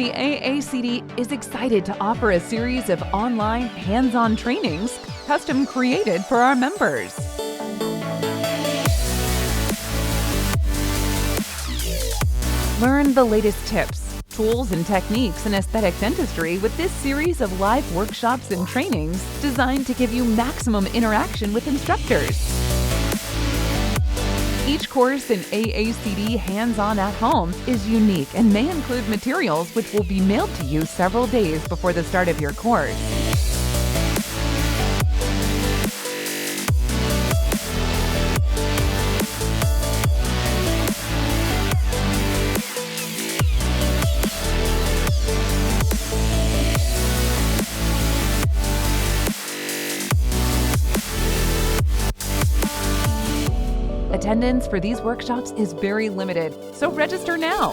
The AACD is excited to offer a series of online hands-on trainings custom created for our members. Learn the latest tips, tools, and techniques in aesthetic dentistry with this series of live workshops and trainings designed to give you maximum interaction with instructors. Each course in AACD Hands-on at Home is unique and may include materials which will be mailed to you several days before the start of your course. Attendance for these workshops is very limited, so register now.